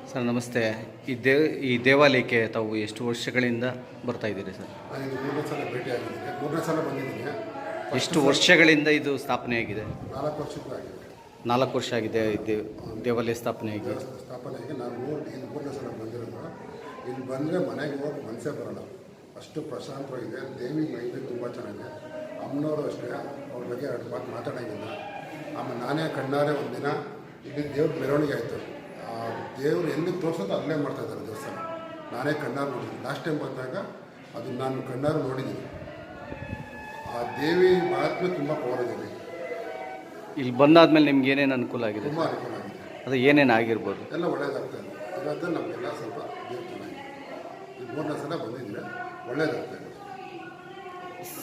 Sir ನಮಸ್ತೆ. ಈ ದೇವಾಲಯಕ್ಕೆ ತಾವು ಎಷ್ಟು ವರ್ಷಗಳಿಂದ ಬರ್ತಾ ಇದ್ದೀರಿ ಸರ್? ನಾನು ಮೂರನೇ ಸಲ ಭೇಟಿಯಾಗಿದ್ದೀನಿ, ಮೂರನೇ ಸಲ ಬಂದಿದ್ದೀನಿ. ಎಷ್ಟು ವರ್ಷಗಳಿಂದ ಇದು ಸ್ಥಾಪನೆಯಾಗಿದೆ? 4 ವರ್ಷಕ್ಕೂ ಆಗಿದೆ. 4 ವರ್ಷ ಆಗಿದೆ ದೇವಾಲಯ ಸ್ಥಾಪನೆಯಾಗಿ. ಸ್ಥಾಪನೆಯಾಗಿ ನಾನು ಮೂರನೇ ಸಲ ಬಂದಿರೋದು. ಇಲ್ಲಿ ಬಂದರೆ ಮನೆಗೆ ಹೋಗಿ ಮನಸ್ಸೇ ಬರೋಲ್ಲ, ಅಷ್ಟು ಪ್ರಶಾಂತವಾಗಿದೆ. ದೇವಿ ಮೈಂಡ್ ತುಂಬ ಚೆನ್ನಾಗಿದೆ. ಅಮ್ಮನವರು ಅಷ್ಟೇ, ಅವ್ರ ಬಗ್ಗೆ 2 ಮಾತು ಮಾತಾಡೋಂಗಿಲ್ಲ. ಆಮೇಲೆ ನಾನೇ ಕಣ್ಣಾರೆ ಒಂದಿನ ಇಲ್ಲಿ ದೇವ್ರ ಮೆರವಣಿಗೆ ಆಯಿತು. ದೇವರು ಎಲ್ಲಿ ತೋರಿಸೋದು ಅಲ್ಲೇ ಮಾಡ್ತಾಯಿದ್ದಾರೆ ದೇವಸ್ಥಾನ. ನಾನೇ ಕಣ್ಣಾರು ನೋಡಿದ್ದೀನಿ. ಲಾಸ್ಟ್ ಟೈಮ್ ಬಂದಾಗ ಅದು ನಾನು ಕಣ್ಣಾರು ನೋಡಿದ್ದೀನಿ. ಆ ದೇವಿ ಮಹಾತ್ಮೆ ತುಂಬ ಪವರ್ ಇದೆ. ಇಲ್ಲಿ ಬಂದಾದ್ಮೇಲೆ ನಿಮ್ಗೆ ಏನೇನು ಅನುಕೂಲ ಆಗಿದೆ? ತುಂಬ ಅನುಕೂಲ ಆಗಿದೆ. ಅದು ಏನೇನು ಆಗಿರ್ಬೋದು? ಎಲ್ಲ ಒಳ್ಳೇದಾಗ್ತಾ ಇದೆ. ಇವತ್ತು ನಮಗೆಲ್ಲ ಸ್ವಲ್ಪ ದೇವ್ರು ಚೆನ್ನಾಗಿದೆ. ಈ ಮೂರನೇ ಸಲ ಬಂದಿದ್ದೀವಿ, ಒಳ್ಳೇದಾಗ್ತಾ ಇದೆ.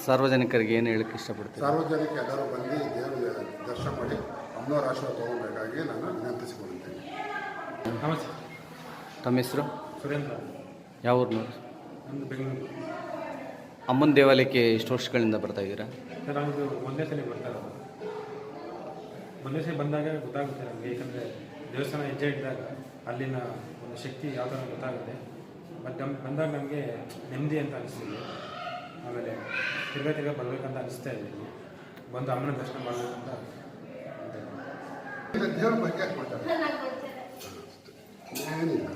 ಸಾರ್ವಜನಿಕರಿಗೆ ಏನು ಹೇಳಕ್ಕೆ ಇಷ್ಟಪಡ್ತೀನಿ? ಸಾರ್ವಜನಿಕ ಎಲ್ಲರೂ ಬಂದು ದೇವರ ದರ್ಶನ ಮಾಡಿ ಅಮ್ಮನವರ ಆಶೀರ್ವಾದ ತೊಗೊಳ್ಬೇಕಾಗಿ ನಾನು ವಿನಂತಿಸಿಕೊಂಡಿದ್ದೇನೆ. ನಮಸ್ತೆ. ತಮ್ಮ ಹೆಸರು? ಸುರೇಂದ್ರ. ಯಾವ ಊರಿನ? ನಮ್ಮದು ಬೆಂಗಳೂರು. ಅಮ್ಮನ ದೇವಾಲಯಕ್ಕೆ ಎಷ್ಟು ವರ್ಷಗಳಿಂದ ಬರ್ತಾ ಇದ್ದೀರಾ? ಸರ್ ನಮ್ಮದು ಒಂದೇ ಸಲ ಬರ್ತಾ ಇರೋದು. ಒಂದೇ ಸಲ ಬಂದಾಗ ಗೊತ್ತಾಗುತ್ತೆ ನಮಗೆ, ಏಕೆಂದರೆ ದೇವಸ್ಥಾನ ಹೆಜ್ಜೆ ಇದ್ದಾಗ ಅಲ್ಲಿನ ಒಂದು ಶಕ್ತಿ ಯಾವ ಥರ ಗೊತ್ತಾಗುತ್ತೆ. ಮತ್ತು ಬಂದಾಗ ನಮಗೆ ನೆಮ್ಮದಿ ಅಂತ ಅನಿಸ್ತಿದೆ. ಆಮೇಲೆ ತಿರ್ಗಾ ಬರಬೇಕಂತ ಅನಿಸ್ತಾ ಇದೆ. ಬಂದು ಅಮ್ಮನ ದರ್ಶನ ಮಾಡಬೇಕಂತ ದೇವ್ರ ಬಗ್ಗೆ ಮಾತಾಡ್ತಾರೆ. ಏನಿಲ್ಲ.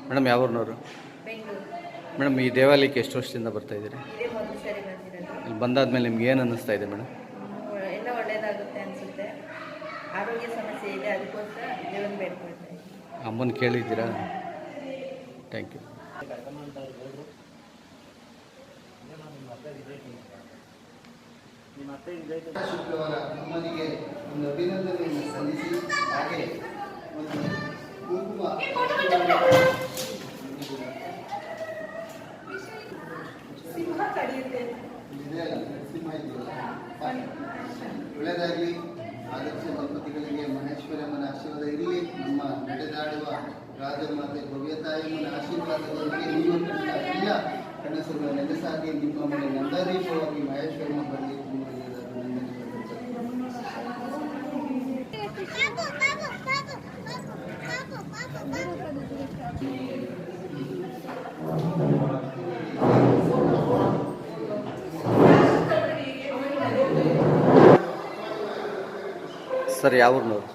ಮೇಡಮ್ ಯಾವ ಊರಿನವರು? ಮೇಡಮ್ ಈ ದೇವಾಲಯಕ್ಕೆ ಎಷ್ಟು ವರ್ಷದಿಂದ ಬರ್ತಾ ಇದ್ದೀರಿ? ಇಲ್ಲಿ ಬಂದಾದ್ಮೇಲೆ ನಿಮ್ಗೆ ಏನು ಅನ್ನಿಸ್ತಾ ಇದೆ ಮೇಡಮ್? ಎಲ್ಲ ಒಳ್ಳೆಯದಾಗುತ್ತೆ ಅನಿಸುತ್ತೆ. ಆರೋಗ್ಯ ಸಮಸ್ಯೆ ಇದೆ, ಅದಕ್ಕೋಸ್ಕರ ದೇವನ ಬೇಡ್ಕೊಳ್ತಾ ಇದ್ದೀನಿ. ಅಮ್ಮನ ಕೇಳಿದ್ದೀರಾ? Thank you. ಶುಕ್ರವಾರ ಅಮ್ಮನಿಗೆ ಒಂದು ಅಭಿನಂದನೆಯನ್ನು ಸಲ್ಲಿಸಿ, ಹಾಗೆ ಒಂದು ಕುಂಕುಮ ನರಸಿಂಹ ಇದೆಯಲ್ಲ, ಒಳ್ಳೆಯದಾಗಲಿ. ಆದರ್ಶ ದಂಪತಿಗಳಿಗೆ ಮಹೇಶ್ವರಮ್ಮನ ಆಶೀರ್ವಾದ ಇರಲಿ. ನಮ್ಮ ನಡೆದಾಡುವ ರಾಜಮಾತೆ ಭವ್ಯತಾಯಮ್ಮನ ಆಶೀರ್ವಾದದೊಂದಿಗೆ ನೀವು ಕಂಡ ಎಲ್ಲ ಕನಸುಗಳ ನೆನಸಾಗಿ ನಿಮ್ಮ ಮನೆ ನಂದದೀಪವಾಗಿ ಮಹೇಶ್ವರಮ್ಮ ಬರಲಿ. ತುಂಬ ಸರ್ ಯಾವ ಊರಿನವರು?